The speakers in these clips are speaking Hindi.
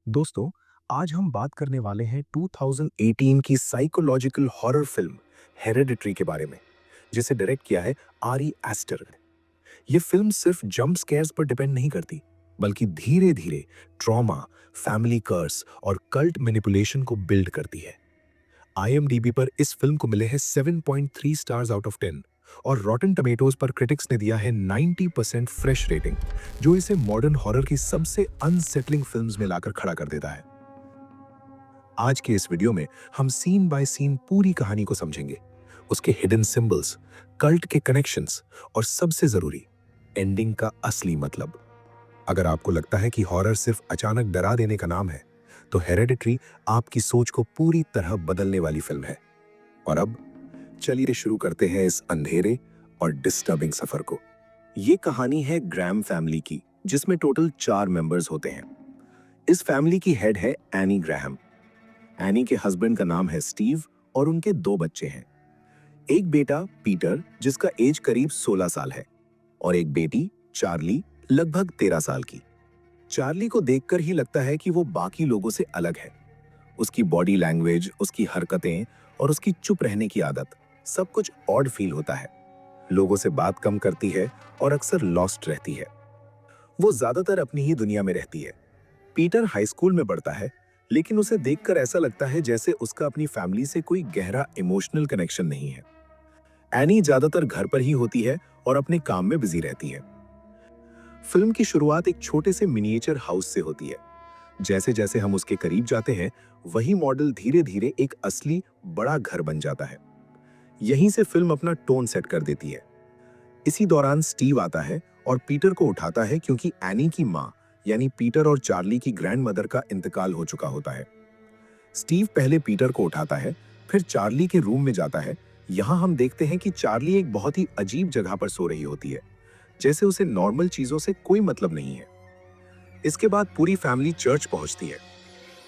दोस्तों, आज हम बात करने वाले हैं 2018 की साइकोलॉजिकल हॉरर फिल्म हेरेडिटरी के बारे में, जिसे डायरेक्ट किया है आरी एस्टर ने। ये फिल्म सिर्फ जंप स्केयर्स पर डिपेंड नहीं करती, बल्कि धीरे-धीरे ट्रॉमा, फैमिली कर्स और कल्ट मैनिपुलेशन को बिल्ड करती है। आईएमडीबी पर इस फिल्म को मिले हैं 7.3 स्टार्स आउट ऑफ 10 और रॉटन टमेटोज पर क्रिटिक्स ने दिया है 90% फ्रेश रेटिंग, जो इसे मॉडर्न हॉरर की सबसे अनसेटलिंग फिल्म्स में लाकर खड़ा कर देता है। आज के इस वीडियो में हम सीन बाय सीन पूरी कहानी को समझेंगे, उसके हिडन सिंबल्स, कल्ट के कनेक्शंस और सबसे जरूरी, एंडिंग का असली मतलब। अगर आपको लगता है कि हॉरर सिर्फ अचानक डरा देने का नाम है, तो हेरेडिटरी आपकी सोच को पूरी तरह बदलने वाली फिल्म है। और अब चलिए शुरू करते हैं इस अंधेरे और डिस्टर्बिंग सफर को। ये कहानी है ग्रैम फैमिली की, जिसमें टोटल 4 मेंबर्स होते हैं। इस फैमिली की हेड है एनी ग्रैहम। एनी के हस्बैंड का नाम है स्टीव और उनके 2 बच्चे हैं। एक बेटा पीटर, जिसका एज करीब 16 साल है, और एक बेटी चार्ली, लगभग 13 साल की। चार्ली को देखकर ही लगता है कि वो बाकी लोगों से अलग है। उसकी बॉडी लैंग्वेज, उसकी हरकतें और उसकी चुप रहने की आदत, सब कुछ ऑड फील होता है। लोगों से बात कम करती है और अक्सर लॉस्ट रहती है। वो ज्यादातर अपनी ही दुनिया में रहती है। पीटर हाई स्कूल में पढ़ता है, लेकिन उसे देखकर ऐसा लगता है जैसे उसका अपनी फैमिली से कोई गहरा इमोशनल कनेक्शन नहीं है। एनी ज्यादातर घर पर ही होती है और अपने काम में बिजी रहती है। फिल्म की शुरुआत एक छोटे से मिनिएचर हाउस से होती है। जैसे जैसे हम उसके करीब जाते हैं, वही मॉडल धीरे धीरे एक असली बड़ा घर बन जाता है। यहीं से फिल्म अपना टोन सेट कर देती है। इसी दौरान स्टीव आता है और पीटर को उठाता है, क्योंकि एनी की माँ यानी पीटर और चार्ली की ग्रैंड मदर का इंतकाल हो चुका होता है। स्टीव पहले पीटर को उठाता है, फिर चार्ली के रूम में जाता है। यहाँ हम देखते हैं कि चार्ली एक बहुत ही अजीब जगह पर सो रही होती है, जैसे उसे नॉर्मल चीजों से कोई मतलब नहीं है। इसके बाद पूरी फैमिली चर्च पहुंचती है।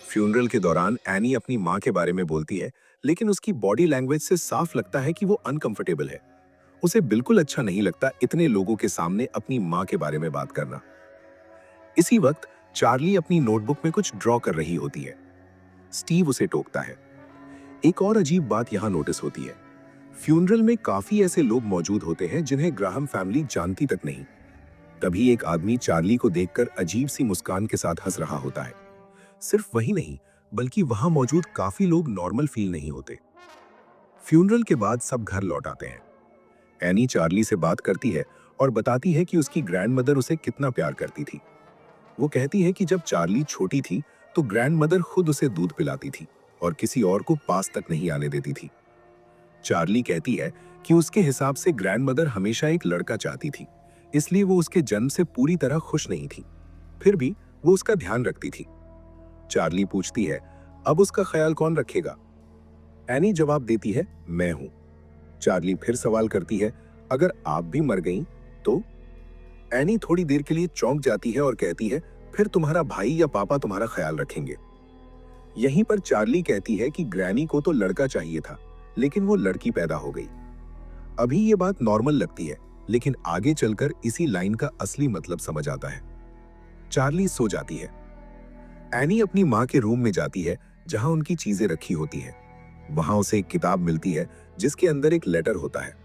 फ्यूनरल के दौरान एनी अपनी माँ के बारे में बोलती है, लेकिन उसकी बॉडी लैंग्वेज से साफ लगता है कि वो अनकंफर्टेबल है। उसे बिल्कुल अच्छा नहीं लगता इतने लोगों के सामने अपनी माँ के बारे में बात करना। इसी वक्त चार्ली अपनी नोटबुक में कुछ ड्रॉ कर रही होती है। स्टीव उसे टोकता है। एक और अजीब बात यहाँ नोटिस होती है। फ्यूनरल में काफी ऐसे लोग मौजूद होते हैं जिन्हें ग्राहम फैमिली जानती तक नहीं। तभी एक आदमी चार्ली को देखकर अजीब सी मुस्कान के साथ हंस रहा होता है। सिर्फ वही नहीं, बल्कि वहां मौजूद काफी लोग नॉर्मल फील नहीं होते। फ्यूनरल के बाद सब घर लौट आते हैं। एनी चार्ली से बात करती है और बताती है कि उसकी ग्रैंड मदर उसे कितना प्यार करती थी। वो कहती है कि जब चार्ली छोटी थी तो ग्रैंड मदर खुद उसे दूध पिलाती थी और किसी और को पास तक नहीं आने देती थी। चार्ली कहती है कि उसके हिसाब से ग्रैंड मदर हमेशा एक लड़का चाहती थी, इसलिए वो उसके जन्म से पूरी तरह खुश नहीं थी। फिर भी वो उसका ध्यान रखती थी। चार्ली पूछती है, अब उसका ख्याल कौन रखेगा? एनी जवाब देती है, मैं हूं। चार्ली फिर सवाल करती है, अगर आप भी मर गईं तो? एनी थोड़ी देर के लिए चौंक जाती है और कहती है, फिर तुम्हारा भाई या पापा तुम्हारा ख्याल रखेंगे। यहीं पर चार्ली कहती है कि ग्रैनी को तो लड़का चाहिए था, लेकिन वो लड़की पैदा हो गई। अभी ये बात नॉर्मल लगती है, लेकिन आगे चलकर इसी लाइन का असली मतलब समझ आता है। चार्ली सो जाती है। एनी अपनी माँ के रूम में जाती है, जहां उनकी चीजें रखी होती हैं। वहां उसे एक किताब मिलती है, जिसके अंदर एक लेटर होता है।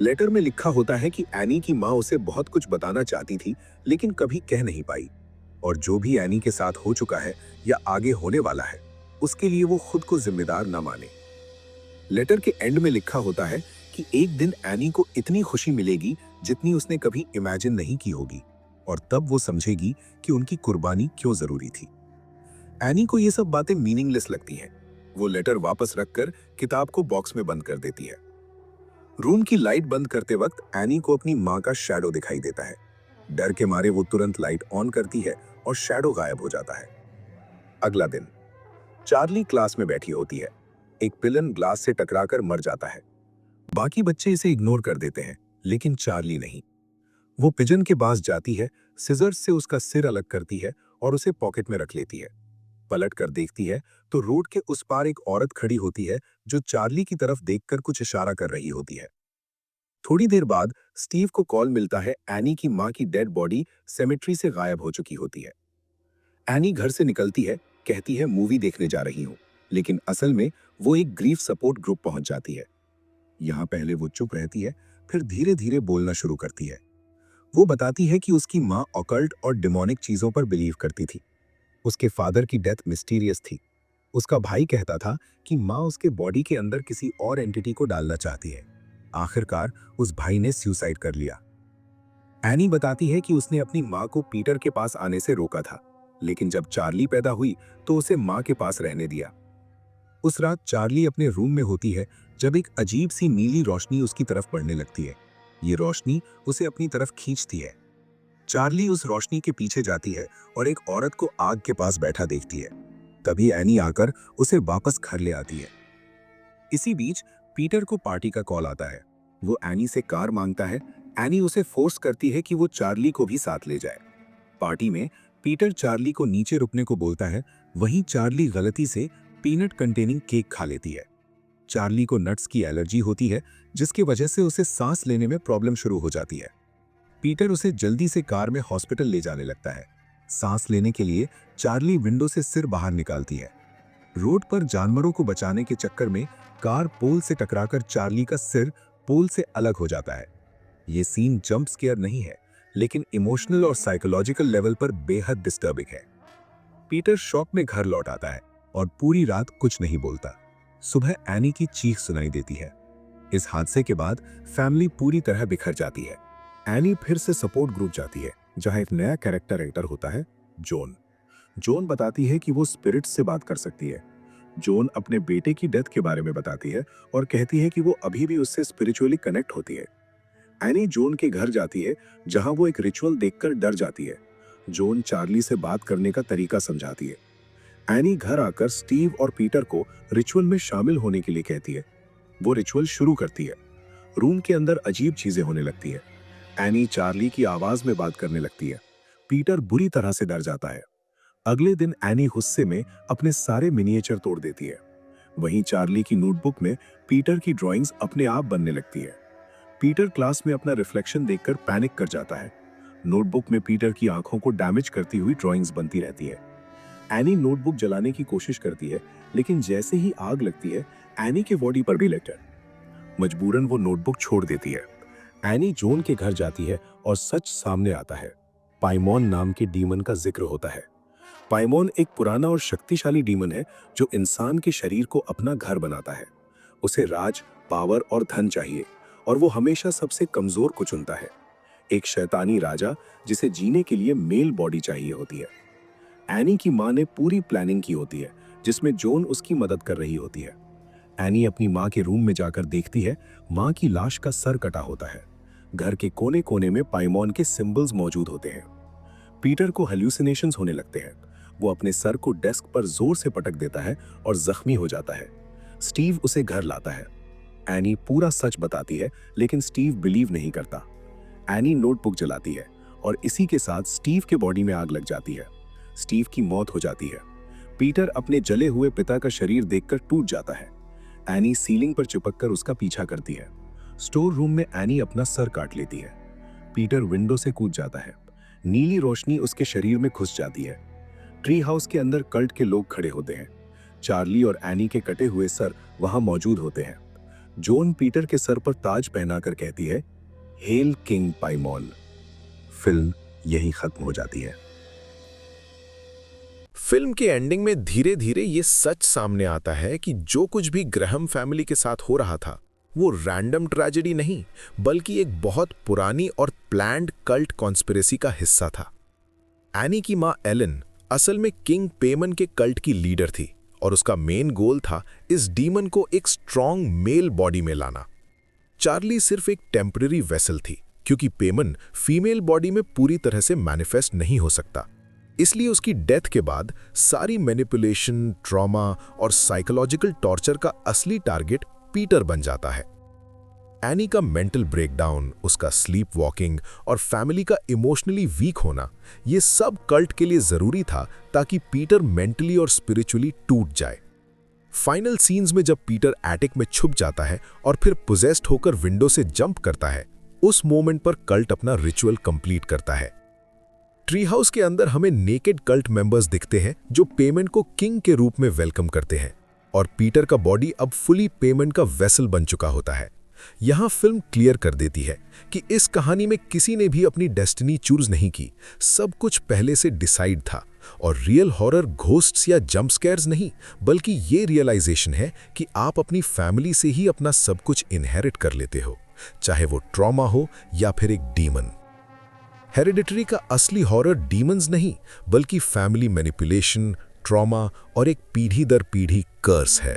लेटर में लिखा होता है कि एनी की माँ उसे बहुत कुछ बताना चाहती थी, लेकिन कभी कह नहीं पाई, और जो भी एनी के साथ हो चुका है या आगे होने वाला है, उसके लिए वो खुद को जिम्मेदार न माने। लेटर के एंड में लिखा होता है कि एक दिन एनी को इतनी खुशी मिलेगी जितनी उसने कभी इमेजिन नहीं की होगी, और तब वो समझेगी कि उनकी कुर्बानी क्यों जरूरी थी। एनी को ये सब बातें मीनिंगलेस लगती हैं। वो लेटर वापस रखकर किताब को बॉक्स में बंद कर देती है। रूम की लाइट बंद करते वक्त एनी को अपनी माँ का शैडो दिखाई देता है। डर के मारे वो तुरंत लाइट ऑन करती है और शैडो गायब हो जाता है। अगला दिन चार्ली क्लास में बैठी होती है। एक पिलन ग्लास से टकराकर मर जाता है। बाकी बच्चे इसे इग्नोर कर देते हैं, लेकिन चार्ली नहीं। वो पिजन के पास जाती है, सिजर्स से उसका सिर अलग करती है और उसे पॉकेट में रख लेती है। पलट कर देखती है तो रोड के उस पार एक औरत खड़ी होती है, जो चार्ली की तरफ देखकर कुछ इशारा कर रही होती है। थोड़ी देर बाद स्टीव को कॉल मिलता है, एनी की मां की डेड बॉडी सेमेट्री से गायब हो चुकी होती है। एनी घर से निकलती है, कहती है मूवी देखने जा रही हूँ, लेकिन असल में वो एक ग्रीफ सपोर्ट ग्रुप पहुंच जाती है। यहाँ पहले वो चुप रहती है, फिर धीरे धीरे बोलना शुरू करती है। वो बताती है कि उसकी माँ ऑकल्ट और डिमोनिक चीजों पर बिलीव करती थी। उसके फादर की डेथ मिस्टीरियस थी। उसका भाई कहता था कि माँ उसके बॉडी के अंदर किसी और एंटिटी को डालना चाहती है। आखिरकार उस भाई ने सुसाइड कर लिया। एनी बताती है कि उसने अपनी माँ को पीटर के पास आने से रोका था, लेकिन जब चार्ली पैदा हुई तो उसे माँ के पास रहने दिया। उस रात चार्ली अपने रूम में होती है जब एक अजीब सी नीली रोशनी उसकी तरफ बढ़ने लगती है। ये रोशनी उसे अपनी तरफ खींचती है। चार्ली उस रोशनी के पीछे जाती है और एक औरत को आग के पास बैठा देखती है। तभी एनी आकर उसे वापस घर ले आती है। इसी बीच पीटर को पार्टी का कॉल आता है। वो एनी से कार मांगता है। एनी उसे फोर्स करती है कि वो चार्ली को भी साथ ले जाए। पार्टी में पीटर चार्ली को नीचे रुकने को बोलता है। वहीं चार्ली गलती से पीनट कंटेनिंग केक खा लेती है। चार्ली को नट्स की एलर्जी होती है, जिसकी वजह से उसे सांस लेने में प्रॉब्लम शुरू हो जाती है। पीटर उसे जल्दी से कार में हॉस्पिटल ले जाने लगता है। सांस लेने के लिए चार्ली विंडो से सिर बाहर निकालती है। रोड पर जानवरों को बचाने के चक्कर में कार पोल से टकराकर चार्ली का सिर पोल से अलग हो जाता है। ये सीन जंप स्केयर नहीं है, लेकिन इमोशनल और साइकोलॉजिकल लेवल पर बेहद डिस्टर्बिंग है। पीटर शॉक में घर लौट आता है और पूरी रात कुछ नहीं बोलता। सुबह एनी की चीख सुनाई देती है। इस हादसे के बाद फैमिली पूरी तरह बिखर जाती है। एनी फिर से सपोर्ट ग्रुप जाती है, जहां एक नया कैरेक्टर एंटर होता है, जॉन। जॉन बताती है कि वो स्पिरिट्स से बात कर सकती है। जॉन अपने बेटे की डेथ के बारे में बताती है और कहती है कि वो अभी भी उससे स्पिरिचुअली कनेक्ट होती है। एनी जॉन के घर जाती है, जहां वो एक रिचुअल देखकर डर जाती है। जॉन चार्ली से बात करने का तरीका समझाती है। एनी घर आकर स्टीव और पीटर को रिचुअल में शामिल होने के लिए कहती है। वो रिचुअल शुरू करती है। रूम के अंदर अजीब चीजें होने लगती है। एनी चार्ली की आवाज में बात करने लगती है। पीटर बुरी तरह से डर जाता है। अगले दिन एनी गुस्से में अपने सारे मिनिएचर तोड़ देती है। वहीं चार्ली की नोटबुक में पीटर की ड्राइंग्स अपने आप बनने लगती है। पीटर क्लास में अपना रिफ्लेक्शन देखकर पैनिक कर जाता है। नोटबुक में पीटर की आंखों को डैमेज करती हुई ड्राइंग्स बनती रहती है। एनी नोटबुक जलाने की कोशिश करती है, लेकिन जैसे ही आग लगती है, एनी के बॉडी पर भी लगता है। मजबूरन वो नोटबुक छोड़ देती है। एनी जॉन के घर जाती है और सच सामने आता है। पाइमॉन नाम के डीमन का जिक्र होता है। पाइमॉन एक पुराना और शक्तिशाली डीमन है जो इंसान के शरीर को अपना घर बनाता है। उसे राज, पावर और धन चाहिए, और वो हमेशा सबसे कमजोर को चुनता है। एक शैतानी राजा जिसे जीने के लिए मेल बॉडी चाहिए होती है। एनी की माँ ने पूरी प्लानिंग की होती है, जिसमें जॉन उसकी मदद कर रही होती है। एनी अपनी माँ के रूम में जाकर देखती है, माँ की लाश का सर कटा होता है। घर के कोने कोने में पाइमॉन के सिंबल्स मौजूद होते हैं। पीटर को हेल्यूसिनेशंस होने लगते हैं। वो अपने सर को डेस्क पर जोर से पटक देता है और जख्मी हो जाता है। स्टीव उसे घर लाता है। एनी पूरा सच बताती है, लेकिन स्टीव बिलीव नहीं करता। एनी नोटबुक जलाती है और इसी के साथ स्टीव के बॉडी में आग लग जाती है। स्टीव की मौत हो जाती है। पीटर अपने जले हुए पिता का शरीर देखकर टूट जाता है। एनी सीलिंग पर चिपककर उसका पीछा करती है। स्टोर रूम में एनी अपना सर काट लेती है। पीटर विंडो से कूद जाता है। नीली रोशनी उसके शरीर में घुस जाती है। ट्री हाउस के अंदर कल्ट के लोग खड़े होते हैं। चार्ली और एनी के कटे हुए सर वहां मौजूद होते हैं। जॉन पीटर के सर पर ताज पहनाकर कहती है, हेल किंग पाइमॉन। फिल्म यही खत्म हो जाती है। फिल्म के एंडिंग में धीरे धीरे ये सच सामने आता है कि जो कुछ भी ग्रहम फैमिली के साथ हो रहा था वो रैंडम ट्रेजेडी नहीं, बल्कि एक बहुत पुरानी और प्लान्ड कल्ट कॉन्स्पिरेसी का हिस्सा था। एनी की मां एलन असल में किंग पेमन के कल्ट की लीडर थी और उसका मेन गोल था इस डीमन को एक स्ट्रॉन्ग मेल बॉडी में लाना। चार्ली सिर्फ एक टेम्पररी वेसल थी, क्योंकि पेमन फीमेल बॉडी में पूरी तरह से मैनिफेस्ट नहीं हो सकता। इसलिए उसकी डेथ के बाद सारी मैनिपुलेशन, ट्रॉमा और साइकोलॉजिकल टॉर्चर का असली टारगेट पीटर बन जाता है। एनी का मेंटल ब्रेकडाउन, उसका स्लीप वॉकिंग और फैमिली का इमोशनली वीक होना, ये सब कल्ट के लिए जरूरी था ताकि पीटर मेंटली और स्पिरिचुअली टूट जाए। फाइनल सीन्स में जब पीटर एटिक में छुप जाता है और फिर पोजेस्ड होकर विंडो से जंप करता है, उस मोमेंट पर कल्ट अपना रिचुअल कंप्लीट करता है। ट्री हाउस के अंदर हमें नेकेड कल्ट मेंबर्स दिखते हैं जो पेमेंट को किंग के रूप में वेलकम करते हैं, और पीटर का बॉडी अब फुली पेमेंट का वेसल बन चुका होता है। यहाँ फिल्म क्लियर कर देती है कि इस कहानी में किसी ने भी अपनी डेस्टिनी चूज नहीं की, सब कुछ पहले से डिसाइड था। और रियल हॉरर घोस्ट्स या जंप स्केयर्स नहीं, बल्कि ये रियलाइजेशन है कि आप अपनी फैमिली से ही अपना सब कुछ इनहेरिट कर लेते हो, चाहे वो ट्रॉमा हो या फिर एक डीमन। हेरिडिटरी का असली हॉरर डीमंस नहीं, बल्कि फैमिली मैनिपुलेशन, ट्रॉमा और एक पीढ़ी दर पीढ़ी कर्स है।